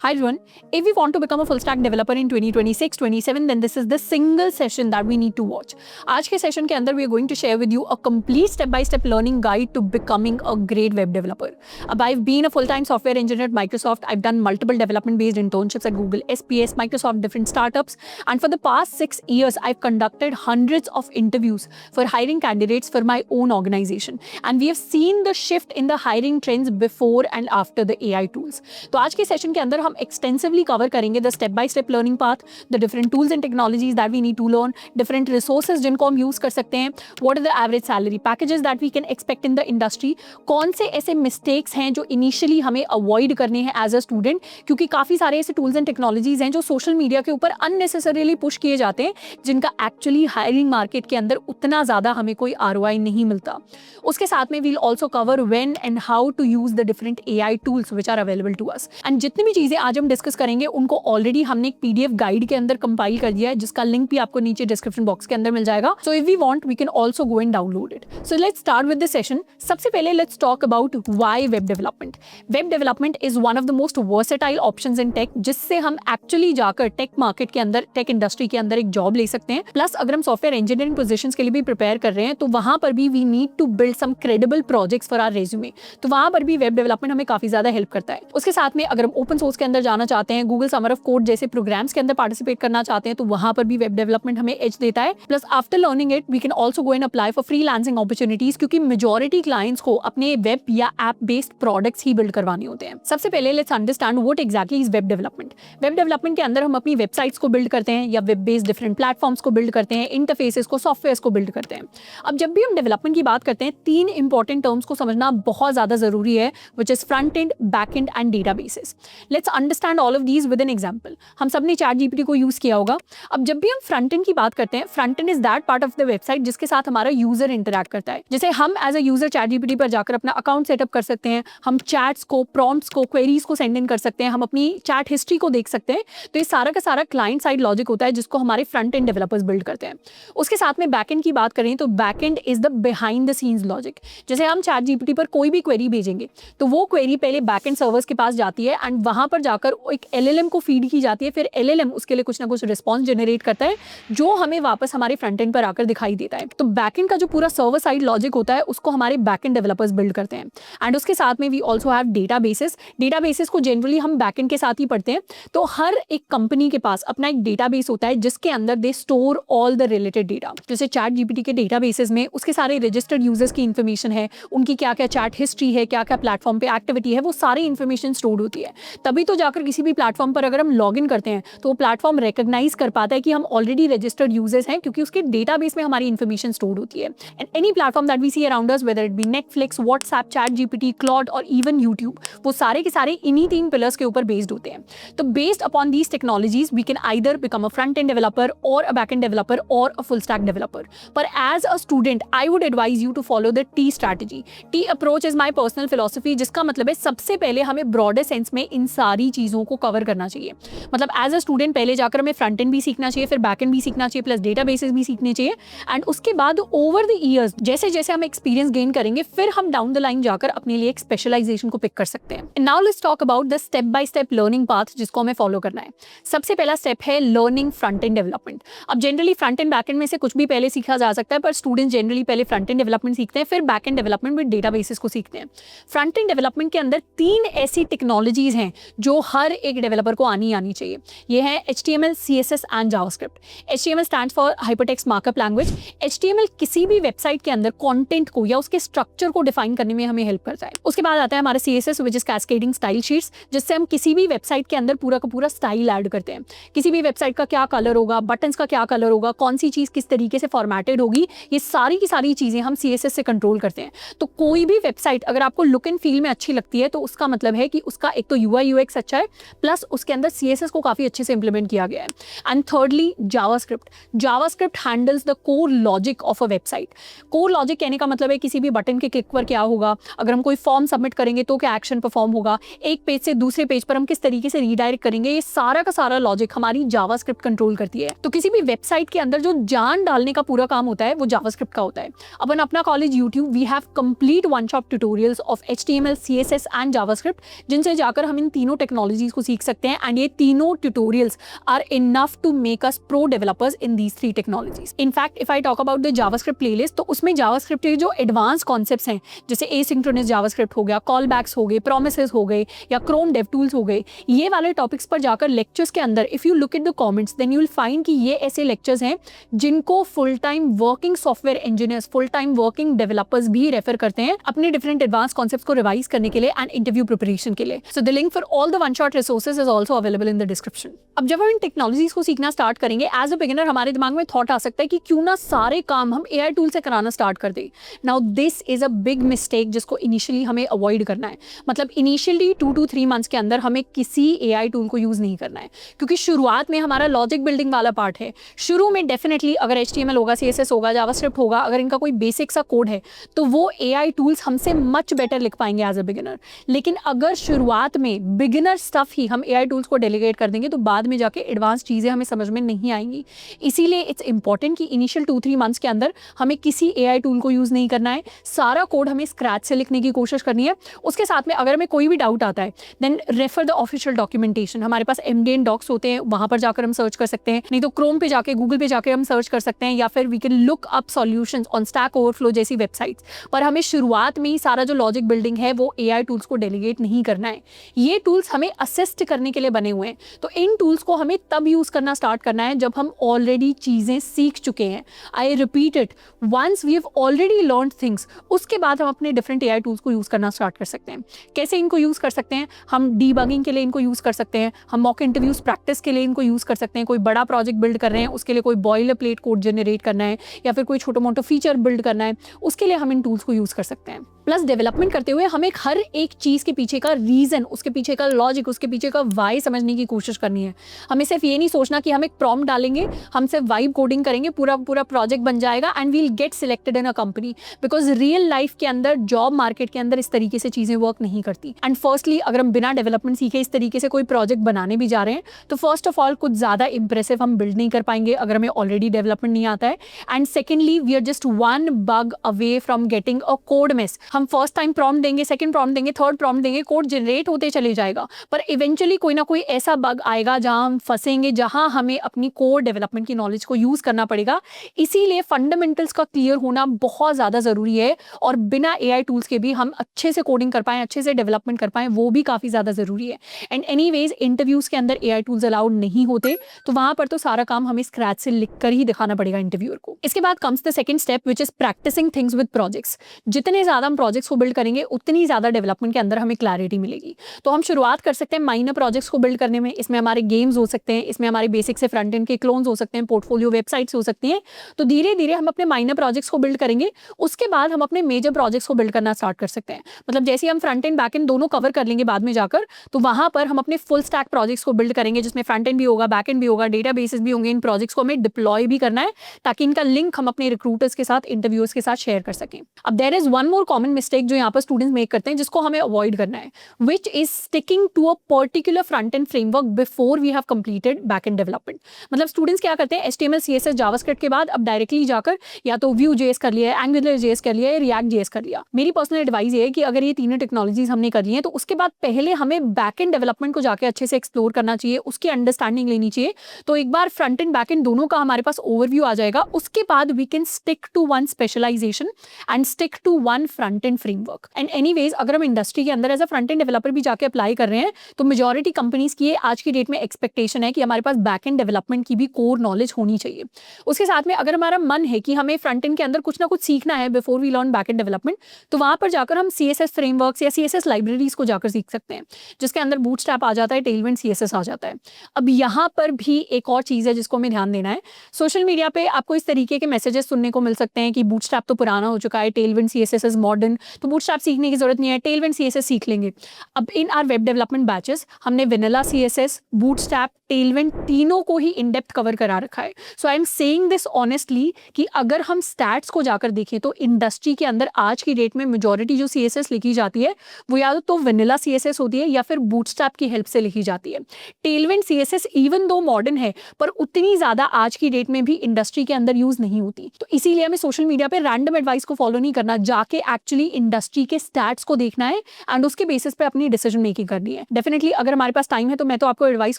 Hi everyone, if we want to become a full stack developer in 2026-27 then this is the single session that we need to watch. आज के session के अंदर we are going to share with you a complete step-by-step learning guide to becoming a great web developer. अब I've been a full-time software engineer at Microsoft. I've done multiple development-based internships at Google, SPS, Microsoft, different startups, and for the past 6 years I've conducted hundreds of interviews for hiring candidates for my own organization. And we have seen the shift in the hiring trends before and after the AI tools. तो आज के session के अंदर हम extensively cover करेंगे the step by step learning path, the different tools and technologies that we need to learn, different resources जिनको हम use कर सकते हैं, what are the average salary packages that we can expect in the industry, कौन से ऐसे mistakes हैं जो initially हमें avoid करने हैं as a student, क्योंकि काफ़ी सारे ऐसे tools and technologies हैं जो social media के ऊपर unnecessarily push किए जाते हैं जिनका actually hiring market के अंदर उतना ज़्यादा हमें कोई ROI नहीं मिलता. उसके साथ में we'll also cover when and how to use the different AI tools which are available to us. And जितनी भी चीज़ें आज हम डिस्कस करेंगे उनको ऑलरेडी हमने एक PDF गाइड के अंदर कंपाइल कर दिया है जिसका लिंक भी आपको नीचे डिस्क्रिप्शन बॉक्स के अंदर मिल जाएगा. So if we want we can also go and download it. So let's start with this session. सबसे पहले let's talk about why web development. Web development is one of the most versatile options in tech जिससे हम actually जाकर tech market के अंदर, tech industry के अंदर एक जॉब ले सकते हैं. प्लस अगर हम सॉफ्टवेयर इंजीनियरिंग पोजीशंस के लिए भी प्रिपेयर कर रहे हैं तो वहां पर भी we need to build some credible projects for our resume. तो वहां पर भी वेब डेवलपमेंट हमें काफी ज्यादा हेल्प करता है. उसके साथ में अगर हम ओपन सोर्स के अंदर जाना चाहते हैं, गूगल समर ऑफ कोड जैसे प्रोग्राम्स के अंदर पार्टिसिपेट करना चाहते हैं तो वहां पर भी वेब डेवलपमेंट हमें एज देता है. Plus after learning it we can also go and apply for freelancing opportunities क्योंकि मेजॉरिटी क्लाइंट्स को अपने वेब या ऐप बेस्ड प्रोडक्ट्स ही बिल्ड करवाने होते हैं. सबसे पहले let's understand what exactly is web development. Web development के अंदर हम अपनी वेबसाइट्स को बिल्ड करते हैं या वेब बेस्ड डिफरेंट प्लेटफॉर्म्स को बिल्ड करते हैं, इंटरफेसेस को, सॉफ्टवेयर्स को बिल्ड करते हैं. अब जब भी हम डेवलपमेंट की बात करते हैं 3 इंपॉर्टेंट टर्म्स को समझना बहुत ज्यादा जरूरी है which is front end, back and and databases. Let's understand all of these with an example. हम सबने चैट जीपीटी को यूज किया होगा. अब जब भी हम फ्रंट एंड की बात करते हैं, front end is that part of the website जिसके साथ हमारा यूजर इंटरैक्ट करता है. जैसे हम as a user ChatGPT पर जाकर अपना अकाउंट सेटअप कर सकते हैं, हम चैट्स को, प्रॉम्प्ट्स को, क्वेरीज को सेंड इन कर सकते हैं, हम अपनी चैट हिस्ट्री को देख सकते हैं. तो ये सारा का सारा क्लाइंट साइड लॉजिक होता है जिसको हमारे फ्रंट एंड डेवलपर्स बिल्ड करते हैं. उसके साथ में बैक एंड की बात करें तो back and is the behind the scenes logic. जैसे हम चैट जीपीटी पर कोई भी क्वेरी भेजेंगे तो वो क्वेरी पहले बैक एंड सर्वर्स के पास जाती है एंड वहां पर जाकर एक LLM को फीड की जाती है. फिर LLM उसके लिए कुछ ना कुछ रिस्पॉन्स जनरेट करता है जो हमें वापस हमारे फ्रंट एंड पर आकर दिखाई देता है. तो बैकएंड का जो पूरा सर्वर साइड लॉजिक होता है उसको हमारे बैकएंड डेवलपर्स बिल्ड करते हैं. एंड उसके साथ में we also have databases. Databases को जनरली हम बैकएंड के साथ ही पढ़ते हैं. तो हर एक कंपनी के पास अपना एक डेटाबेस होता है जिसके अंदर they store all the related data. जैसे चैट जीपीटी के डेटाबेसेस में उसके सारे रजिस्टर्ड यूजर्स की इन्फॉर्मेशन है, उनकी क्या क्या चैट हिस्ट्री है, क्या क्या प्लेटफॉर्म पे एक्टिविटी है, वो सारी इन्फॉर्मेशन स्टोर होती है. तभी तो जाकर किसी भी प्लेटफॉर्म पर अगर हम लॉग इन करते हैं तो वो प्लेटफॉर्म रिकॉग्नाइज कर पाता है कि हम ऑलरेडी रजिस्टर्ड यूजर्स हैं क्योंकि उसके डेटाबेस में हमारी इन्फॉर्मेशन स्टोर होती है. And any platform that we see around us, whether it be Netflix, WhatsApp, ChatGPT, Claude और इवन यूट्यूब, वो सारे के सारे इन्हीं 3 पिलर्स के ऊपर बेस्ड होते हैं. तो based upon these technologies we can either become a front end developer और अ बैक एंड डेवलपर और अ फुल स्टैक डेवलपर. पर as a student I would advise you to follow the T strategy. T approach is my personal philosophy जिसका मतलब है सबसे पहले हमें broader sense में इन सारी चीजों को कवर करना चाहिए. मतलब एज अ स्टूडेंट पहले जाकर हमें फ्रंट एंड भी सीखना चाहिए, फिर बैक एंड भी सीखना चाहिए, प्लस डेटाबेसेस भी सीखने चाहिए. एंड उसके बाद ओवर द ईयर्स जैसे जैसे हम एक्सपीरियंस गेन करेंगे फिर हम डाउन द लाइन जाकर अपने लिए एक स्पेशलाइजेशन को पिक कर सकते हैं. Now let's talk about the step by step learning path जिसको हमें फॉलो करना है. सबसे पहला स्टेप है लर्निंग फ्रंट एंड डेवलपमेंट. अब generally front end back and में से कुछ भी पहले सीखा जा सकता है पर स्टूडेंट्स जनरली पहले फ्रंट एंड डेवलपमेंट सीखते हैं, फिर back end development with databases को सीखते हैं. फ्रंट एंड डेवलपमेंट के अंदर 3 ऐसी टेक्नोलॉजीज हैं जो हर एक डेवलपर को आनी चाहिए. ये है HTML, CSS and JavaScript. HTML stands for hypertext markup language. HTML किसी भी वेबसाइट के अंदर कंटेंट को या उसके स्ट्रक्चर को डिफाइन करने में हमें हेल्प करता है. उसके बाद आता है हमारा CSS which is cascading style sheets जिससे हम किसी भी वेबसाइट के अंदर पूरा का पूरा स्टाइल ऐड करते हैं. किसी भी वेबसाइट का क्या कलर होगा, बटन्स का क्या कलर होगा, कौन सी चीज किस तरीके से फॉर्मेटेड होगी, ये सारी की सारी चीजें हम CSS से कंट्रोल करते हैं. तो कोई भी वेबसाइट अगर आपको लुक एंड फील में अच्छी लगती है तो उसका मतलब है कि उसका एक तो UI UX अच्छा है प्लस उसके अंदर CSS को काफी अच्छे से इंप्लीमेंट किया गया है. And thirdly JavaScript. JavaScript handles the core logic of a website. Core logic कहने का मतलब है किसी भी बटन के क्लिक पर क्या होगा, अगर हम कोई फॉर्म सबमिट करेंगे तो क्या एक्शन परफॉर्म होगा, एक पेज से दूसरे पेज पर हम किस तरीके से रीडायरेक्ट करेंगे, ये सारा का सारा लॉजिक हमारी जावास्क्रिप्ट कंट्रोल करती है. तो किसी भी वेबसाइट के अंदर जो जान डालने का पूरा काम होता है वो जावास्क्रिप्ट का होता है. अपन Apna college YouTube we have complete one shot tutorials of HTML, CSS and JavaScript जिनसे जाकर हम इन तीनों टेक्नोलॉजीज को सीख सकते हैं एंड ये तीनों tutorials are enough to make us pro developers in these 3 technologies. In fact if I talk about the JavaScript playlist, तो उसमें जावास्क्रिप्ट के जो एडवांस कॉन्सेप्ट्स हैं जैसे एसिंक्रोनस जावास्क्रिप्ट हो गया, कॉल बैक्स हो गए, प्रोमिसेस हो गए या क्रोम डेव टूल्स हो गए, ये वाले टॉपिक्स पर जाकर लेक्चर्स के अंदर if you look at the comments then you will find कि ये ऐसे लेक्चर्स हैं जिनको full time working software engineers, full time working developers भी रेफर करते हैं अपने डिफरेंट एडवांस कॉन्सेप्ट्स को रिवाइज करने के लिए एंड इंटरव्यू प्रिपरेशन के लिए। So the link for all the one shot resources is also available in the description. अब जब हम इन टेक्नोलॉजीज को सीखना स्टार्ट करेंगे, एज अ बिगिनर हमारे दिमाग में थॉट आ सकता है कि क्यों ना सारे काम हम एआई टूल से कराना स्टार्ट कर दें। Now this is a big mistake जिसको इनिशियली हमें अवॉइड करना है। मतलब इनिशियली 2 to 3 मंथ्स के अंदर हमें किसी एआई टूल को यूज नहीं करना है, क्योंकि शुरुआत में हमारा लॉजिक बिल्डिंग वाला पार्ट है। शुरू में डेफिनेटली अगर HTML होगा, CSS होगा, जावास्क्रिप्ट होगा, अगर इनका कोई बेसिक सा कोड है तो वो एआई टूल्स हमसे मच बेटर लिख पाएंगे एज अ बिगिनर। लेकिन अगर शुरुआत में बिगिनर स्टफ ही हम एआई टूल्स को डेलीगेट कर देंगे तो बाद में जाके एडवांस चीजें हमें समझ में नहीं आएंगी। इसीलिए इट्स इंपॉर्टेंट कि इनिशियल 2-3 मंथ्स के अंदर हमें किसी एआई टूल को यूज नहीं करना है। सारा कोड हमें स्क्रैच से लिखने की कोशिश करनी है। उसके साथ में अगर हमें कोई भी डाउट आता है then refer the official documentation. हमारे पास MDN डॉक्स होते हैं, वहां पर जाकर हम सर्च कर सकते हैं, नहीं तो क्रोम पे जाके, गूगल पे जाके हम सर्च कर सकते हैं, या फिर we can look up solutions on stack overflow जैसी वेबसाइट्स। पर हमें शुरुआत में ही सारा जो लॉजिक बिल्डिंग है वो एआई टूल्स को डेलीगेट नहीं करना है। ये टूल्स हमें असिस्ट करने के लिए बने हुए हैं, तो इन टूल्स को हमें तब यूज करना स्टार्ट करना है जब हम ऑलरेडी चीजें सीख चुके हैं। I repeat it, once we have already learned things, उसके बाद हम अपने डिफरेंट एआई टूल्स को यूज करना स्टार्ट कर सकते हैं। कैसे इनको यूज कर सकते हैं? हम डीबगिंग के लिए इनको यूज कर सकते हैं, हम मॉक इंटरव्यूज प्रैक्टिस के लिए इनको यूज कर सकते हैं। कोई बड़ा प्रोजेक्ट बिल्ड कर रहे हैं, उसके लिए कोई बॉयलर प्लेट कोड जनरेट करना है या फिर कोई छोटा मोटा फीचर बिल्ड करना है, उसके लिए हम इन टूल्स को यूज कर सकते हैं। प्लस डेवलपमेंट करते हुए हमें हर एक चीज के पीछे का रीजन, उसके पीछे का लॉजिक, उसके पीछे का वाई समझने की कोशिश करनी है। हमें सिर्फ ये नहीं सोचना कि हम एक प्रॉम्प्ट डालेंगे, हम सिर्फ वाइब कोडिंग करेंगे, पूरा प्रोजेक्ट बन जाएगा and we'll get selected in a company. Because real life के अंदर, जॉब मार्केट के अंदर इस तरीके से चीजें वर्क नहीं करती। एंड फर्स्टली अगर हम बिना डेवलपमेंट सीखे इस तरीके से कोई प्रोजेक्ट बनाने भी जा रहे हैं तो फर्स्ट ऑफ ऑल कुछ ज्यादा इंप्रेसिव हम बिल्ड नहीं कर पाएंगे अगर हमें ऑलरेडी डेवलपमेंट नहीं आता है। And secondly we are just one bug away from getting a code miss. हम फर्स्ट टाइम प्रॉम्प्ट देंगे, सेकंड प्रॉम्प्ट देंगे, थर्ड प्रॉम्प्ट देंगे, कोड जनरेट होते चले जाएगा, पर इवेंचुअली कोई ना कोई ऐसा बग आएगा जहां हम फंसेंगे, जहां हमें अपनी कोड डेवलपमेंट की नॉलेज को यूज करना पड़ेगा। इसीलिए फंडामेंटल्स का क्लियर होना बहुत ज्यादा जरूरी है, और बिना एआई टूल्स के भी हम अच्छे से कोडिंग कर पाएं, अच्छे से डेवलपमेंट कर पाएं, वो भी काफी ज्यादा जरूरी है। एंड एनीवेज इंटरव्यूज के अंदर एआई टूल्स अलाउड नहीं होते, तो वहां पर तो सारा काम हमें स्क्रैच से लिखकर ही दिखाना पड़ेगा इंटरव्यूअर को। इसके बाद comes the second step which is practising things with projects. जितने ज्यादा हम प्रोजेक्ट्स को बिल्ड करेंगे उतनी ज्यादा डेवलपमेंट के अंदर हमें क्लैरिटी मिलेगी। तो हम शुरुआत कर सकते हैं माइनर प्रोजेक्ट्स को बिल्ड करने में। इसमें हमारे गेम्स हो सकते हैं, इसमें हमारे बेसिक से फ्रंट एंड के क्लोन्स हो सकते हैं, पोर्टफोलियो वेबसाइट्स हो सकती हैं। तो धीरे धीरे हम अपने माइनर प्रोजेक्ट्स को बिल्ड करेंगे, उसके बाद हम अपने मेजर प्रोजेक्ट्स को बिल्ड करना स्टार्ट कर सकते हैं। मतलब जैसे हम फ्रंट एंड बैक एंड दोनों कवर कर लेंगे बाद में जाकर, तो वहां पर हम अपने फुल स्टैक प्रोजेक्ट्स को बिल्ड करेंगे, जिसमें फ्रंट एंड भी होगा, बैक एंड भी होगा, डेटाबेसेस भी होंगे। इन प्रोजेक्ट्स को हमें डिप्लॉय भी करना है ताकि इनका लिंक हम अपने रिक्रूटर्स के साथ, इंटरव्यूअर्स के साथ शेयर कर सकें। अब there is one more common mistake जो यहाँ पर स्टूडेंट्स मेक करते हैं, जिसको हमें अवॉइड करना है, which is sticking to a particular front end framework before we have completed back end development। मतलब स्टूडेंट्स क्या करते हैं, HTML CSS जावास्क्रिप्ट के बाद अब डायरेक्टली जाकर या तो Vue.js कर लिया, AngularJS कर लिया, React.js कर लिया। मेरी पर्सनल एडवाइस ये है कि अगर ये तीनों टेक्नोलॉजीज हमने कर ली हैं तो उसके बाद पहले हमें बैक एंड डेवलपमेंट को जाके अच्छे से एक्सप्लोर करना चाहिए, उसकी अंडरस्टैंडिंग लेनी चाहिए। तो एक बार फ्रंट एंड बैक एंड दोनों का हमारे पास ओवरव्यू आ जाएगा, उसके बाद we can stick to one specialisation and stick to one front end framework. And anyways अगर हम इंडस्ट्री के अंदर as a front end developer भी जाके अप्लाई कर रहे हैं तो मेजॉरिटी कंपनीज की आज की डेट में एक्सपेक्टेशन है कि हमारे पास बैक एंड डेवलपमेंट की भी कोर नॉलेज होनी चाहिए। उसके साथ में अगर हमारा मन है कि हमें फ्रंट एंड के अंदर कुछ ना कुछ सीखना है before we learn back end development, तो वहां पर जाकर हम CSS फ्रेमवर्क्स या CSS लाइब्रेरीज को जाकर सीख सकते हैं, जिसके अंदर बूटस्ट्रैप आ जाता है, टेलविंड CSS आ जाता है। अब यहाँ पर भी एक और चीज है जिसको हमें ध्यान देना है। सोशल मीडिया पे आपको इस तरीके के मैसेजेस सुनने को मिल सकते हैं कि बूटस्ट्रैप तो पुराना हो चुका है, टेलविंड CSS इज मॉडर्न, तो बूटस्ट्रैप सीखने की जरूरत नहीं है, टेलविंड CSS सीख लेंगे। अब in our web development batches हमने वेनिला CSS, बूटस्ट्रैप, टेलविंड तीनों को ही इन डेप्थ कवर करा रखा है। So I am saying this honestly कि अगर हम स्टैट्स को जाकर देखें तो इंडस्ट्री के अंदर आज की डेट में मेजॉरिटी जो CSS लिखी जाती है वो या तो वेनिला CSS होती है या फिर बूटस्ट्रैप की हेल्प से लिखी जाती है। Tailwind CSS even though modern है पर उतनी ज्यादा आज की डेट में भी इंडस्ट्री के अंदर यूज नहीं होती। तो इसीलिए हमें सोशल मीडिया पे रैंडम एडवाइस को फॉलो नहीं करना, जाके एक्चुअली इवेंचुअली इंडस्ट्री के स्टैट्स को देखना है एंड उसके बेसिस पे अपनी डिसीजन मेकिंग करनी है। डेफिनेटली अगर हमारे पास टाइम है तो मैं तो आपको एडवाइस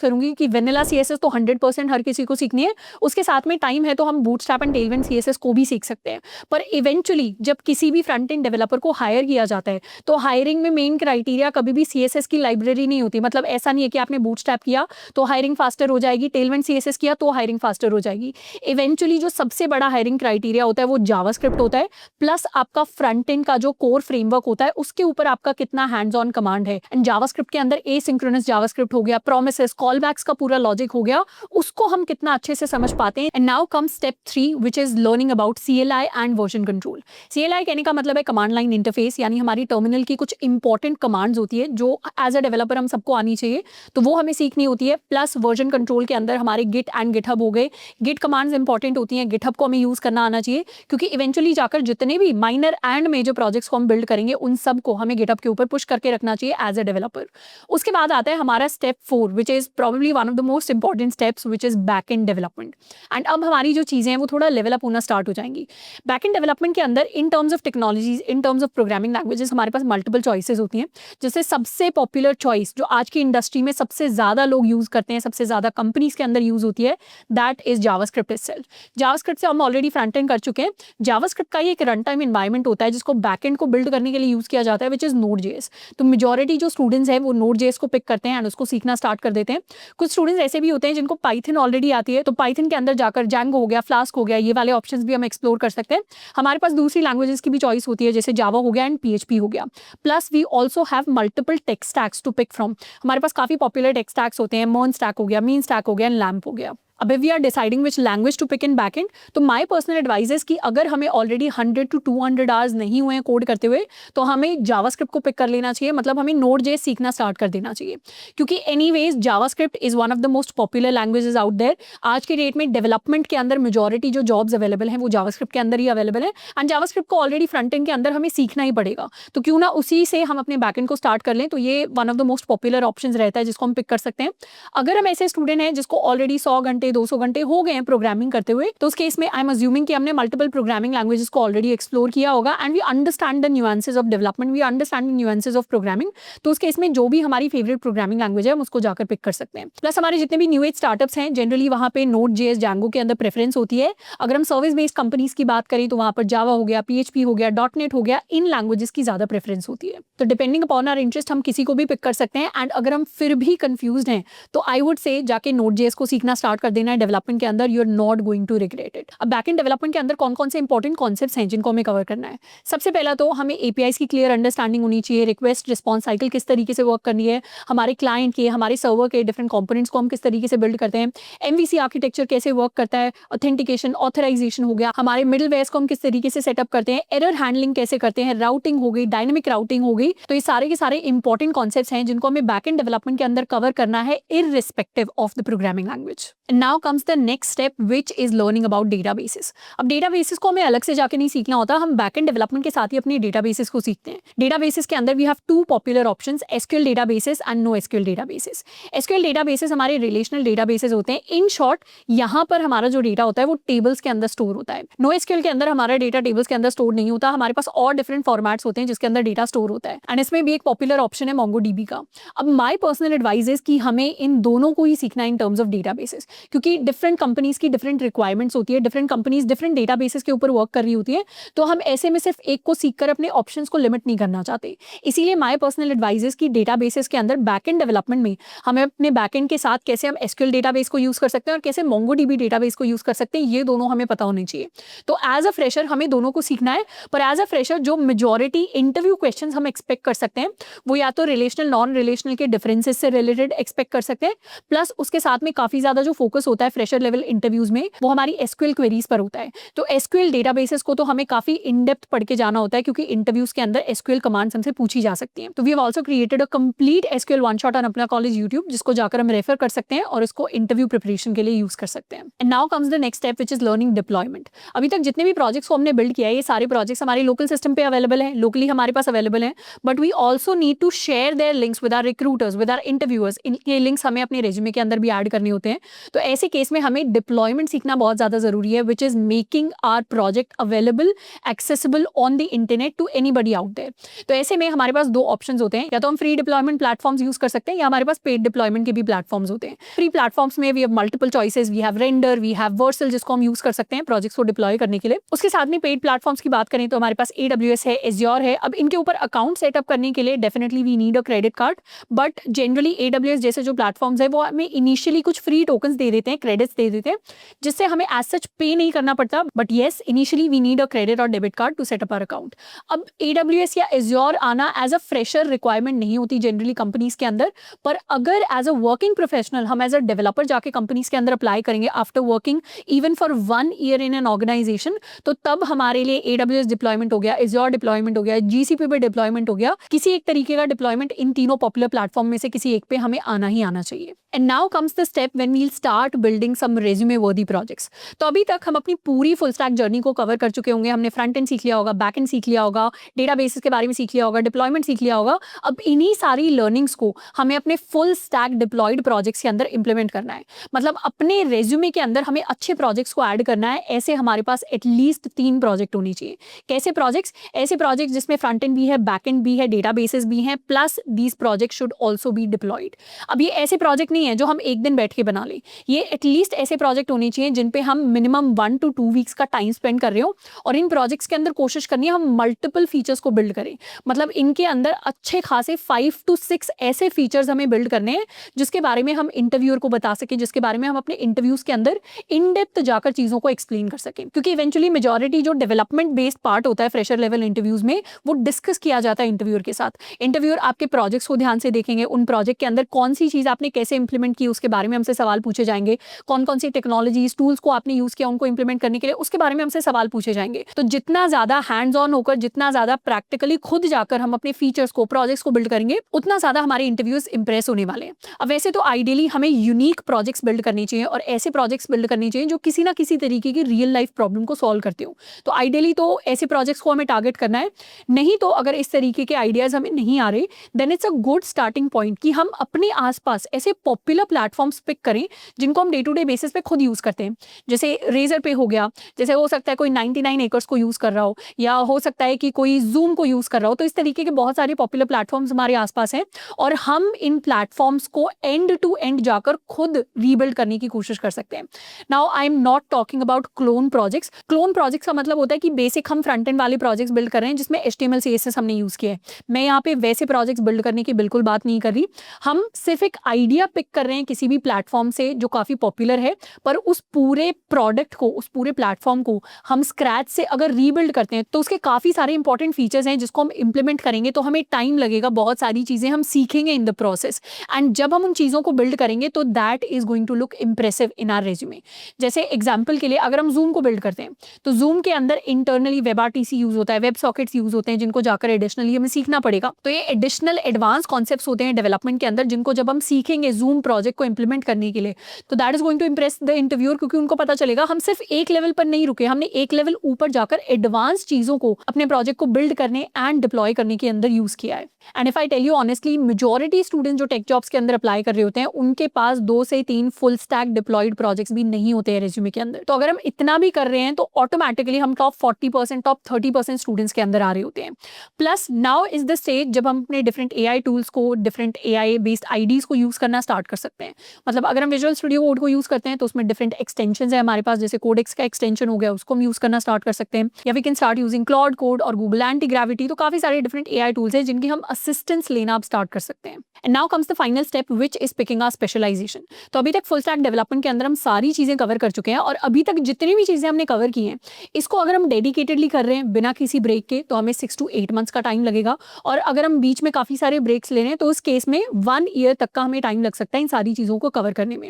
करूंगी कि वेनिला सीएसएस तो 100% हर किसी को सीखनी है, उसके साथ में टाइम है तो हम बूटस्ट्रैप एंड टेलविंड सीएसएस को भी सीख सकते हैं। पर इवेंचुअली जब किसी भी फ्रंट एंड डेवलपर को हायर किया जाता है तो हायरिंग में मेन क्राइटेरिया कभी भी सीएसएस की लाइब्रेरी नहीं होती। मतलब ऐसा नहीं है कि आपने बूटस्ट्रैप किया तो हायरिंग फास्टर हो जाएगी, टेलविंड सीएसएस किया तो हायरिंग फास्टर हो जाएगी। इवेंचुअली जो सबसे बड़ा हायरिंग क्राइटेरिया होता है वो जावास्क्रिप्ट होता है, प्लस आपका फ्रंट एंड का जो कोर फ्रेमवर्क होता है उसके ऊपर आपका कितना हैंड्स ऑन कमांड है। एंड जावास्क्रिप्ट के अंदर एसिंक्रोनस जावास्क्रिप्ट हो गया, प्रोमिसेस, कॉलबैक्स का पूरा लॉजिक हो गया, उसको हम कितना अच्छे से समझ पाते हैं। And now come step 3 which is learning about CLI and version control. CLI कहने का मतलब है कमांड लाइन इंटरफेस, यानी हमारी टर्मिनल की कुछ इंपॉर्टेंट कमांड्स होती है जो एज अ डेवलपर हम सबको आनी चाहिए, तो वो हमें सीखनी होती है। प्लस वर्जन कंट्रोल के अंदर हमारे गिट एंड गिटहब हो गए, गिट कमांड्स इंपॉर्टेंट होती हैं, गिटहब को हमें यूज करना आना चाहिए, क्योंकि इवेंचुअली जाकर जितने भी माइनर एंड मेजर प्रोजेक्ट्स को हम बिल्ड करेंगे उन सब को हमें गिटहब के ऊपर पुश करके रखना चाहिए एज अ डेवलपर। उसके बाद आता है हमारा step 4 which is probably one of the most important steps which is back end development. And अब हमारी जो चीजें हैं वो थोड़ा लेवल अप होना स्टार्ट हो जाएंगी। बैक एंड डेवलपमेंट के अंदर इन terms of technologies, in terms of programming languages हमारे पास मल्टीपल चॉइसेस होती हैं। जैसे सबसे पॉपुलर चॉइस जो आज की इंडस्ट्री में सबसे ज्यादा लोग यूज करते हैं, सबसे ज्यादा कंपनीज के अंदर यूज होती है, that is JavaScript itself. JavaScript से हम ऑलरेडी फ्रंट एंड कर चुके हैं। जावास्क्रिप्ट का ही एक रन टाइम एनवायरनमेंट होता है जिसको बैकएंड को बिल्ड करने के लिए यूज किया जाता है, विच इज नोड.js। तो मेजॉरिटी जो स्टूडेंट्स हैं वो नोड.js को पिक करते हैं एंड उसको सीखना स्टार्ट कर देते हैं। कुछ स्टूडेंट्स ऐसे भी होते हैं जिनको पाइथन ऑलरेडी आती है, तो पाइथन के अंदर जाकर जैंगो हो गया, फ्लास्क हो गया, ये वाले ऑप्शंस भी हम एक्सप्लोर कर सकते हैं। हमारे पास दूसरी लैंग्वेजेस की भी चॉइस होती है, जैसे जावा हो गया एंड PHP हो गया। Plus we also have multiple tech stacks to pick from. हमारे पास काफी पॉपुलर टेक स्टैक्स होते हैं, मर्न स्टैक हो गया, मीन स्टैक हो गया एंड लैम्प हो गया। अब if we are deciding which language to pick in backend, तो माय पर्सनल एडवाइस इज कि अगर हमें ऑलरेडी 100 to 200 आवर्स नहीं हुए हैं कोड करते हुए, तो हमें जावास्क्रिप्ट को पिक कर लेना चाहिए। मतलब हमें नोड.js सीखना स्टार्ट कर देना चाहिए, क्योंकि anyways JavaScript is one of the most popular languages out there. आज के डेट में डेवलपमेंट के अंदर मेजॉरिटी जो जॉब्स अवेलेबल हैं वो जावास्क्रिप्ट के अंदर ही अवेलेबल है, एंड जावास्क्रिप्ट को ऑलरेडी फ्रंट एंड के अंदर हमें सीखना ही पड़ेगा, तो क्यों ना उसी से हम अपने बैकएंड को स्टार्ट कर लें। तो ये one of the most popular options रहता है जिसको हम पिक कर सकते हैं। अगर हम ऐसे स्टूडेंट हैं जिसको ऑलरेडी 100 घंटे 200 घंटे हो हैं प्रोग्रामिंग करते हुए, तो उस केस में आई एम अज्यूमिंग कि हमने मल्टीपल प्रोग्रामिंग लैंग्वेजेस को ऑलरेडी एक्सप्लोर किया होगा and we understand the nuances of development, we understand the nuances of programming. तो उस केस में जो भी हमारी फेवरेट प्रोग्रामिंग लैंग्वेज है हम उसको जाकर पिक कर सकते हैं। प्लस हमारे जितने भी न्यू एज स्टार्टअप्स हैं जनरली वहां पे नोड.js, जैंगो के अंदर प्रेफरेंस होती है। अगर हम सर्विस बेस्ड कंपनीज की बात करें तो वहां पर जावा हो गया, PHP हो गया, .NET हो गया, इन लैंग्वेजेस की ज्यादा प्रेफरेंस होती है। तो डिपेंडिंग अपॉन आवर इंटरेस्ट हम किसी को भी पिक कर सकते हैं। एंड अगर हम फिर भी कंफ्यूज्ड हैं तो आई वुड से जाके नोड.js को सीखना स्टार्ट कर देना है डेवलपमेंट के अंदर, you are not going to regret it. अब बैकएंड डेवलपमेंट के अंदर कौन कौन से इंपॉर्टेंट कॉन्सेप्ट्स हैं जिनको हमें कवर करना है। सबसे पहला तो हमें APIs की क्लियर अंडरस्टैंडिंग होनी चाहिए, रिक्वेस्ट रिस्पॉन्स साइकिल किस तरीके से वर्क करनी है, हमारे क्लाइंट के, हमारे सर्वर के डिफरेंट कंपोनेंट्स को हम किस तरीके से बिल्ड करते हैं, MVC आर्किटेक्चर कैसे वर्क करता है, ऑथेंटिकेशन, ऑथराइजेशन हो गया, हमारे मिडलवेयर्स को हम किस तरीके से सेटअप करते हैं, एरर हैंडलिंग कैसे करते हैं, राउटिंग हो गई, डायनेमिक राउटिंग हो गई। तो ये सारे के सारे इंपॉर्टेंट कॉन्सेप्ट्स हैं जिनको हमें बैकएंड डेवलपमेंट के अंदर कवर करना है irrespective of the programming language. Now comes the next step which is learning about databases. अब डेटाबेसेस को हमें अलग से जाके नहीं सीखना होता, हम बैकएंड डेवलपमेंट के साथ ही अपने डेटाबेसेस को सीखते हैं। डेटाबेसेस के अंदर we have two popular options, SQL databases and NoSQL databases. SQL databases हमारे रिलेशनल डेटाबेसेस होते हैं। इन शॉर्ट यहाँ पर हमारा जो डेटा होता है वो टेबल्स के अंदर स्टोर होता है। NoSQL के अंदर हमारा डेटा टेबल्स के अंदर स्टोर नहीं होता, हमारे पास और डिफरेंट फॉर्मेट्स होते हैं जिसके अंदर डेटा स्टोर होता है। एंड इसमें भी एक पॉपुलर ऑप्शन है MongoDB का। अब माय पर्सनल एडवाइस इज कि हमें इन दोनों को ही सीखना है इन टर्म्स ऑफ डेटाबेसेस, क्योंकि डिफरेंट कंपनीज की डिफरेंट रिक्वायरमेंट्स होती है, डिफरेंट कंपनीज डिफरेंट डेटाबेसेस के ऊपर वर्क कर रही होती है, तो हम ऐसे में सिर्फ एक को सीखकर अपने ऑप्शंस को लिमिट नहीं करना चाहते। इसीलिए माय पर्सनल एडवाइस इज कि डेटाबेसेस के अंदर बैकएंड डेवलपमेंट में हमें अपने बैकएंड के साथ कैसे हम SQL डेटाबेस को यूज कर सकते हैं और कैसे MongoDB डेटाबेस को यूज कर सकते हैं, ये दोनों हमें पता होने चाहिए। तो एज अ फ्रेशर हमें दोनों को सीखना है, पर एज अ फ्रेशर जो मेजॉरिटी इंटरव्यू क्वेश्चंस हम एक्सपेक्ट कर सकते हैं वो या तो रिलेशनल नॉन रिलेशनल के डिफरेंसेस से रिलेटेड एक्सपेक्ट कर सकते हैं, प्लस उसके साथ में काफी ज्यादा जो फोकस होता है फ्रेशर लेवल इंटरव्यूज में वो हमारी SQL क्वेरीज पर होता है। तो SQL डेटाबेसेस को तो हमें काफी इन डेप्थ पढ़ के जाना होता है, क्योंकि इंटरव्यूज के अंदर SQL कमांड्स हमसे पूछी जा सकती हैं। तो we have also created a complete SQL one shot on Apna college YouTube, जिसको जाकर हम रेफर कर सकते हैं और इसको इंटरव्यू प्रिपरेशन के लिए यूज कर सकते हैं। And now comes the next step which is learning deployment. अभी तक जितने भी प्रोजेक्ट्स को हमने बिल्ड किया है ये सारे प्रोजेक्ट्स हमारे लोकल सिस्टम पे अवेलेबल है, लोकली हमारे पास अवेलेबल है, but we also need to share their links with our recruiters, with our interviewers. इनके लिंक्स हमें अपने रेज्यूमे के अंदर भी ऐड करने होते हैं। तो ऐसे केस में हमें डिप्लॉयमेंट सीखना बहुत ज़्यादा ज़रूरी है, which is making our project available, accessible on the internet to anybody out there. तो ऐसे में हमारे पास दो ऑप्शंस होते हैं, या तो हम फ्री डिप्लॉयमेंट प्लेटफॉर्म्स यूज़ कर सकते हैं या हमारे पास पेड डिप्लॉयमेंट के भी प्लेटफॉर्म्स होते हैं। फ्री प्लेटफॉर्म्स में we have multiple choices, we have Render, we have Vercel, जिसको हम यूज़ कर सकते हैं प्रोजेक्ट्स को डिप्लॉय करने के लिए। उसके साथ में पेड प्लेटफॉर्म्स की बात करें तो हमारे पास AWS है, Azure है। अब इनके ऊपर अकाउंट सेटअप करने के लिए definitely we need a credit card, but generally AWS जैसे जो प्लेटफॉर्म्स है वो हमें इनिशियली कुछ फ्री टोकन्स दे देते हैं, क्रेडिट्स दे देते हैं, जिससे हमें एज सच पे नहीं करना पड़ता, but yes initially we need a credit और debit card to set up our account. अब AWS या Azure आना एज अ फ्रेशर रिक्वायरमेंट नहीं होती जनरली कंपनीज के अंदर, पर अगर एज अ वर्किंग प्रोफेशनल हम एज अ डेवलपर जाके कंपनीज के अंदर अप्लाई करेंगे after working even for 1 year in an organization, तो तब हमारे लिए AWS डिप्लॉयमेंट हो गया, Azure डिप्लॉयमेंट हो गया, GCP पे डिप्लॉयमेंट हो गया, किसी एक तरीके का डिप्लॉयमेंट इन तीनों पॉपुलर प्लेटफॉर्म में से किसी एक पे हमें आना ही आना चाहिए। And now comes the step when we'll start building some resume worthy projects. तो अभी तक हम अपनी पूरी फुल स्टैक जर्नी को कवर कर चुके होंगे। हमने फ्रंट एंड सीख लिया होगा, बैक एंड सीख लिया होगा, डेटाबेसेस के बारे में सीख लिया होगा, डिप्लॉयमेंट सीख लिया होगा। अब इन्हीं सारी लर्निंग्स को हमें अपने फुल स्टैक डिप्लॉयड प्रोजेक्ट्स के अंदर इंप्लीमेंट करना है। मतलब अपने रेज्यूमे के अंदर हमें अच्छे प्रोजेक्ट्स को ऐड करना है। ऐसे हमारे पास एटलीस्ट 3 प्रोजेक्ट होनी चाहिए। कैसे प्रोजेक्ट्स? ऐसे प्रोजेक्ट्स जिसमें फ्रंट एंड भी है, बैक एंड भी है, डेटाबेसेस भी हैं, plus these project should also be diploid. अब ये ऐसे प्रोजेक्ट नहीं है जो हम एक दिन बैठ के बना लें। ये एटलीस्ट ऐसे प्रोजेक्ट होने चाहिए जिन पे हम मिनिमम 1 to 2 वीक्स का टाइम स्पेंड कर रहे हो, और इन प्रोजेक्ट्स के अंदर कोशिश करनी है हम मल्टीपल फीचर्स को बिल्ड करें। मतलब इनके अंदर अच्छे खासे 5 to 6 ऐसे फीचर्स हमें बिल्ड करने हैं जिसके बारे में हम इंटरव्यूअर को बता सकें, जिसके बारे में हम अपने इंटरव्यूज के अंदर इन डेप्थ जाकर चीजों को एक्सप्लेन कर सकें। क्योंकि इवेंचुअली मेजॉरिटी जो डेवलपमेंट बेस्ड पार्ट होता है फ्रेशर लेवल इंटरव्यूज में, वो डिस्कस किया जाता है इंटरव्यूअर के साथ। इंटरव्यूअर आपके प्रोजेक्ट्स को ध्यान से देखेंगे, उन प्रोजेक्ट के अंदर कौन सी चीज आपने कैसे इंप्लीमेंट की उसके बारे में हमसे सवाल पूछे जाएंगे, कौन कौन सी टेक्नोलॉजीज टूल्स को आपने यूज किया उनको इंप्लीमेंट करने के लिए, उसके बारे में हमसे सवाल पूछे जाएंगे। तो जितना ज्यादा हैंड्स ऑन होकर, जितना ज्यादा प्रैक्टिकली खुद जाकर हम अपने फीचर्स को, प्रोजेक्ट्स को बिल्ड करेंगे, उतना ज्यादा हमारे इंटरव्यूज इंप्रेस होने वाले हैं। अब वैसे तो आइडियली हमें यूनिक प्रोजेक्ट्स बिल्ड करनी चाहिए और ऐसे प्रोजेक्ट्स बिल्ड करनी चाहिए जो किसी ना किसी तरीके की रियल लाइफ प्रॉब्लम को सॉल्व करते हो। तो आइडियली तो ऐसे प्रोजेक्ट्स को हमें टारगेट करना है। नहीं तो अगर इस तरीके के आइडियाज हमें नहीं आ रहे, then it's a good starting point कि हम अपने आसपास ऐसे पॉपुलर प्लेटफॉर्म्स पिक करें जिनको हम डे टू डे बेसिस पे खुद यूज करते हैं। जैसे रेजर पे हो गया, जैसे हो सकता है कोई 99 एकर्स को यूज कर रहा हो, या हो सकता है कि कोई जूम को यूज कर रहा हो। तो इस तरीके के बहुत सारे पॉपुलर प्लेटफॉर्म्स हमारे आसपास हैं और हम इन प्लेटफॉर्म्स को एंड टू एंड जाकर खुद रीबिल्ड करने की कोशिश कर सकते हैं। Now I am not talking about clone projects. Clone projects का मतलब होता है कि बेसिक हम फ्रंट एंड वाले प्रोजेक्ट्स बिल्ड कर रहे हैं जिसमें HTML CSS हमने यूज किया है। मैं यहाँ पे वैसे प्रोजेक्ट्स बिल्ड करने की बिल्कुल बात नहीं कर रही। हम सिर्फ एक आइडिया पिक कर रहे हैं किसी भी प्लेटफॉर्म से जो काफी पॉपुलर है, पर उस पूरे प्रोडक्ट को, उस पूरे प्लेटफॉर्म को हम स्क्रैच से अगर रीबिल्ड करते हैं तो उसके काफी सारे इंपॉर्टेंट फीचर्स हैं जिसको हम इंप्लीमेंट करेंगे तो हमें टाइम लगेगा, बहुत सारी चीजें हम सीखेंगे इन द प्रोसेस। एंड जब हम उन चीजों को बिल्ड करेंगे तो that is going to look impressive in our resume. जैसे एग्जांपल के लिए अगर हम जूम को बिल्ड करते हैं तो जूम के अंदर इंटरनली WebRTC यूज होता है, वेब सॉकेट्स यूज होते हैं जिनको जाकर एडिशनली हमें सीखना पड़ेगा। तो ये एडिशनल एडवांस कॉन्सेप्ट्स होते हैं डेवलपमेंट के अंदर जिनको जब हम सीखेंगे जूम प्रोजेक्ट को इंप्लीमेंट करने के लिए, तो that is going to impress the interviewer, क्योंकि उनको पता चलेगा हम सिर्फ एक लेवल पर नहीं रुके, हमने एक लेवल ऊपर जाकर एडवांस चीजों को अपने प्रोजेक्ट को बिल्ड करने एंड डिप्लॉय करने के अंदर यूज किया है। And if I tell you honestly, majority students जो टेक जॉब्स के अंदर अप्लाई कर रहे होते हैं उनके पास 2 से 3 फुल स्टैक डिप्लॉयड प्रोजेक्ट्स भी नहीं होते हैं रेज्यूमे के अंदर। तो अगर हम इतना भी कर रहे हैं तो ऑटोमेटिकली हम टॉप 40%, टॉप 30% स्टूडेंट्स के अंदर आ रहे होते हैं। Plus now is the stage जब हम अपने डिफरेंट AI टूल्स को, डिफरेंट AI बेस्ड आईडीज को यूज करना स्टार्ट कर सकते हैं। मतलब अगर हम विजुअल स्टूडियो कोड को यूज करते हैं तो उसमें डिफरेंट एक्सटेंशंस है हमारे पास, जैसे कोडेक्स का एक्सटेंशन हो गया, उसको हम यूज करना स्टार्ट कर सकते हैं, या we can start using Claude Code और गूगल एंटी ग्रेविटी। तो काफी सारे डिफरेंट AI टूल्स हैं जिनकी हम असिस्टेंस लेना आप स्टार्ट कर सकते हैं। And now comes the final step which is picking our specialisation. तो अभी तक फुल स्टैक डेवलपमेंट के अंदर हम सारी चीजें कवर कर चुके हैं और अभी तक जितनी भी चीजें हमने कवर की हैं इसको अगर हम डेडिकेटेडली कर रहे हैं बिना किसी ब्रेक के तो हमें 6 to 8 मंथ्स का टाइम लगेगा, और अगर हम बीच में काफी सारे ब्रेक्स ले रहे हैं तो उस केस में 1 ईयर तक का हमें टाइम लग सकता है इन सारी चीजों को कवर करने में।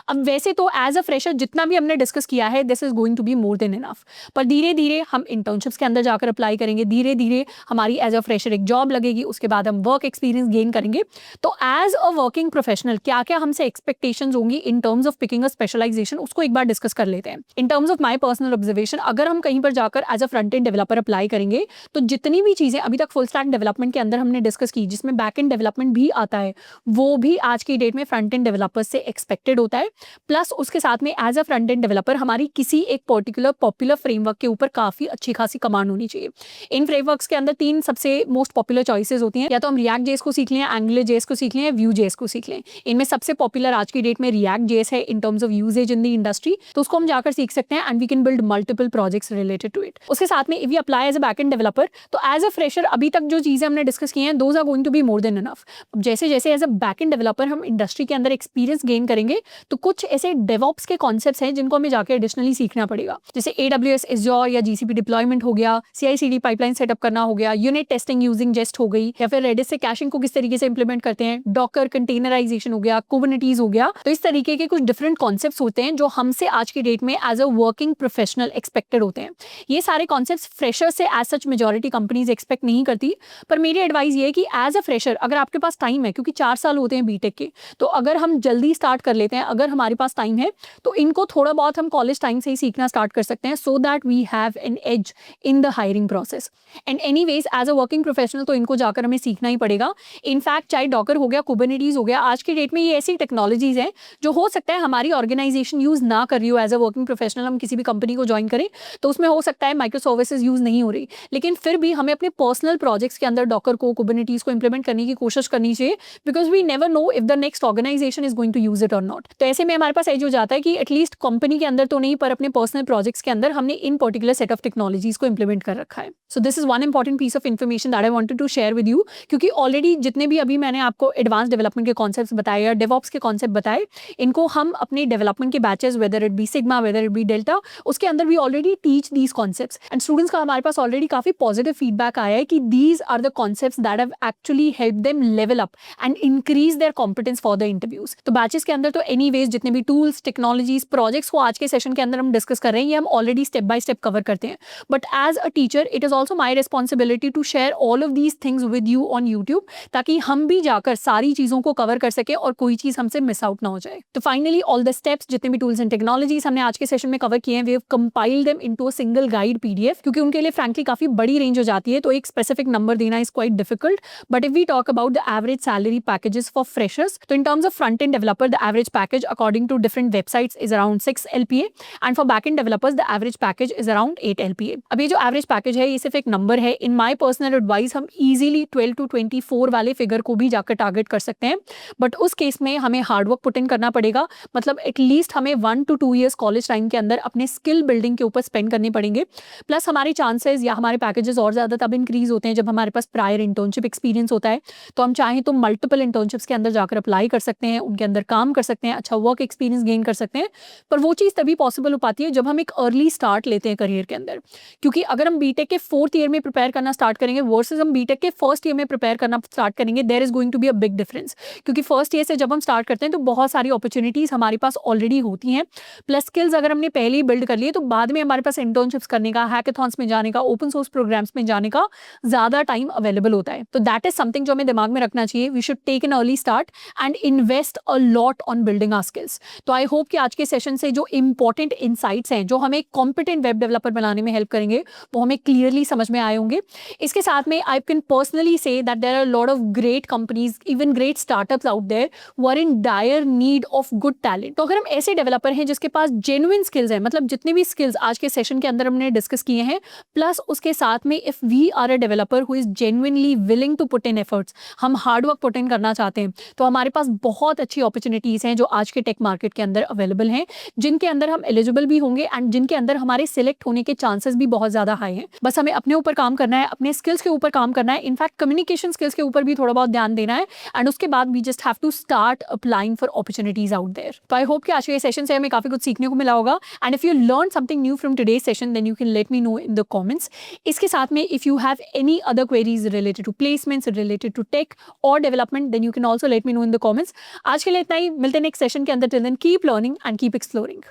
अब वैसे तो एज अ फ्रेशर जितना भी हमने डिस्कस किया है this is going to be more than enough, पर धीरे धीरे हम इंटर्नशिप्स के अंदर जाकर अप्लाई करेंगे, धीरे धीरे हमारी एज अ फ्रेशर एक जॉब लगेगी, उसके बाद हम वर्क एक्सपीरियंस गेन करेंगे। तो एज अ वर्किंग प्रोफेशनल क्या क्या हमसे एक्सपेक्टेशंस होंगी in terms of picking a specialisation, उसको एक बार डिस्कस कर लेते हैं। In terms of my personal observation, अगर हम कहीं पर जाकर as a front end developer apply करेंगे तो जितनी भी चीजें अभी तक फुल स्टैक डेवलपमेंट के अंदर हमने डिस्कस की, जिसमें बैक एंड डेवलपमेंट भी आता है, वो भी आज की डेट में फ्रंट एंड डेवलपर्स से एक्सपेक्टेड होता है। है, प्लस उसके साथ में as a front end developer हमारी किसी एक पर्टिकुलर पॉपुलर फ्रेमवर्क के ऊपर काफ़ी अच्छी खासी कमांड होनी चाहिए। इन फ्रेमवर्क्स के अंदर 3 सबसे मोस्ट पॉपुलर चॉइसेस होती हैं, या तो हम रिएक्ट जेएस को सीख लें, एंगुलर जेएस को सीख लें, व्यू जेएस को सीख लें। इनमें सबसे पॉपुलर आज की डेट में रिएक्ट जेएस है in terms of usage in the industry, तो उसको हम जाकर सीख सकते हैं and we can build multiple projects related to it. उसके साथ में if we apply as a back end developer, तो एज अ फ्रेशर अभी तक जो चीज़ें हमने डिस्कस की हैं those are going to be more than enough. अब जैसे जैसे as a back end developer हम इंडस्ट्री के अंदर एक्सपीरियंस गेन करेंगे, तो कुछ ऐसे डेवऑप्स के कॉन्सेप्ट्स हैं जिनको हमें जाकर एडिशनली सीखना पड़ेगा, जैसे AWS एज़्योर या GCP डिप्लॉयमेंट हो गया, CI/CD पाइपलाइन सेटअप करना हो गया, यूनिट टेस्टिंग यूजिंग जेस्ट हो गई, या फिर रेडिस से कैशिंग को किस तरीके से इंप्लीमेंट करते हैं, डॉकर कंटेनराइजेशन हो गया, कुबरनेटीज हो गया। तो इस तरीके के कुछ डिफरेंट कॉन्सेप्ट्स होते हैं जो हमसे आज की डेट में as a working professional expected होते हैं। ये सारे कॉन्सेप्ट्स फ्रेशर से as such majority companies expect नहीं करती, पर मेरी एडवाइस ये है कि एज अ फ्रेशर अगर आपके पास टाइम है, क्योंकि 4 साल होते हैं बीटेक के, तो अगर हम जल्दी स्टार्ट कर लेते हैं, अगर हमारे पास टाइम है, तो इनको थोड़ा बहुत हम कॉलेज टाइम से ही सीखना स्टार्ट कर सकते हैं, so that we have an edge in the hiring process. And anyways as a working professional तो इनको जाकर हमें सीखना ही पड़ेगा। इनफैक्ट चाहे डॉकर हो गया, कुबरनेटीज हो गया, आज की डेट में ये ऐसी टेक्नोलॉजीज हैं जो हो सकता है हमारी ऑर्गेनाइजेशन यूज ना कर रही हो। एज अ वर्किंग प्रोफेशनल हम किसी भी कंपनी को ज्वाइन करें तो उसमें हो सकता है माइक्रो सर्विसेज यूज नहीं हो रही, लेकिन फिर भी हमें अपने पर्सनल प्रोजेक्ट्स के अंदर डॉकर को, कुबरनेटीज को इंप्लीमेंट करने की कोशिश करनी चाहिए, because we never know if the next organisation is going to use it और नॉट। तो ऐसे में हमारे पास एज हो जाता है कि एटलीस्ट कंपनी के अंदर तो नहीं, पर अपने पर्सनल प्रोजेक्ट्स के अंदर हमने in particular set of technologies को इंप्लीमेंट कर रखा है। So this is one important piece of information that I wanted to share with you, क्योंकि ऑलरेडी जितने भी अभी मैंने आपको एडवांस डेवलपमेंट के कॉन्सेप्ट्स बताए या डेवऑप्स के कॉन्सेप्ट बताए, इनको हम अपने डेवलपमेंट के batches, whether it be Sigma, whether it be Delta, उसके अंदर we already teach these concepts and students का हमारे पास ऑलरेडी काफी पॉजिटिव फीडबैक आया है कि these are the concepts that have actually help them level up and increase their competence for the interviews. तो बैचेस के अंदर तो एनीवेज जितने भी टूल्स, टेक्नोलॉजीज, प्रोजेक्ट्स को आज के सेशन के अंदर हम डिस्कस कर रहे हैं, ये हम already step by step cover करते हैं, but as a teacher it is also my responsibility to share all of these things with you on YouTube, ताकि हम भी जाकर सारी चीजों को कवर कर सके और कोई चीज हमसे मिस आउट ना हो जाए। तो फाइनली ऑल द स्टेप्स, जितने भी टूल्स एंड टेक्नोलॉजीज हमने आज के सेशन में कवर किए हैं, we have compiled them into a single guide PDF, क्योंकि उनके लिए फ्रैंकली काफी बड़ी रेंज हो जाती है, तो एक स्पेसिफिक नंबर देना is quite difficult. But if we talk about the average salary packages for freshers, तो in terms of front end developer the average package according to different websites is around 6 LPA and for back end developers the average package is around 8 LPA। अब ये जो average package है ये सिर्फ एक number है। इन my personal advice हम easily 12 to 24 वाले फिगर को भी जाकर टारगेट कर सकते हैं, बट उस केस में हमें हार्डवर्क पुट इन करना पड़ेगा, मतलब एटलीस्ट हमें 1 to 2 years कॉलेज टाइम के अंदर अपने स्किल बिल्डिंग के ऊपर स्पेंड करने पड़ेंगे। प्लस हमारे चांसेस या हमारे पैकेजेस और ज़्यादा तब इंक्रीज होते हैं जब हमारे पास प्रायर इंटर्नशिप एक्सपीरियंस होता है। तो हम चाहें तो मल्टीपल इंटर्नशिप्स के अंदर जाकर अप्लाई कर सकते हैं, उनके अंदर काम कर सकते हैं, अच्छा वर्क एक्सपीरियंस गेन कर सकते हैं, पर वो चीज़ तभी पॉसिबल हो पाती है जब हम एक अर्ली स्टार्ट लेते हैं करियर के अंदर। क्योंकि अगर हम बीटेक के 4th ईयर में प्रिपेयर करना स्टार्ट करेंगे वर्सेस हम बीटेक के 1st ईयर में प्रिपेयर करना स्टार्ट करेंगे, there is going to be a big difference. क्योंकि 1st ईयर से जब हम स्टार्ट करते हैं तो बहुत सारी अपॉर्चुनिटीज़ हमारे पास ऑलरेडी होती हैं, प्लस स्किल्स अगर हमने पहले ही बिल्ड कर लिए तो बाद में हमारे पास इंटर्नशिप्स करने का, हैकेथॉन्स में जाने का, ओपन सोर्स प्रोग्राम्स में जाने का ज़्यादा टाइम अवेलेबल होता है। तो दैट इज समथिंग जो हमें दिमाग में रखना चाहिए। We should take an early start and invest a lot on building our skills. तो आई होप कि आज के सेशन से जो इंपॉर्टेंट इनसाइट्स हैं जो हमें कॉम्पिटेंट वेब डेवलपर बनाने में हेल्प करेंगे वो हमें क्लियरली समझ में आए होंगे। इसके साथ में I can personally say that there are lot of great companies, even great startups out there who are in dire need of good talent. तो अगर हम ऐसे डेवलपर हैं जिसके पास जेन्युइन स्किल्स हैं, मतलब जितने भी स्किल्स आज के सेशन के अंदर हमने डिस्कस किए हैं, प्लस उसके साथ में if we are a developer who is genuinely willing to put in efforts, हम हार्ड वर्क पुट इन करना चाहते हैं, तो हमारे पास बहुत अच्छी अपॉर्चुनिटीज हैं जो आज के टेक मार्केट के अंदर अवेलेबल हैं, जिनके अंदर हम एलिजिबल भी होंगे एंड जिनके अंदर हमारे सिलेक्ट होने के चांसेस भी बहुत ज्यादा हाई हैं। बस हमें अपने ऊपर काम करना है, अपने स्किल्स के ऊपर काम करना है, इनफैक्ट कम्युनिकेशन स्किल्स के ऊपर भी थोड़ा बहुत ध्यान देना है, एंड उसके बाद we just have to start applying for opportunities out there. तो आई होप कि आज के सेशन से हमें काफी कुछ सीखने को मिला होगा, and if you learn something new from today's session then you can let me know in the comments. इसके साथ में if you have any other queries related to placements, related to tech और development, then you can also let me know in the comments. आज के लिए इतना ही, मिलते हैं नेक्स्ट सेशन के अंदर। Till then keep learning and keep exploring.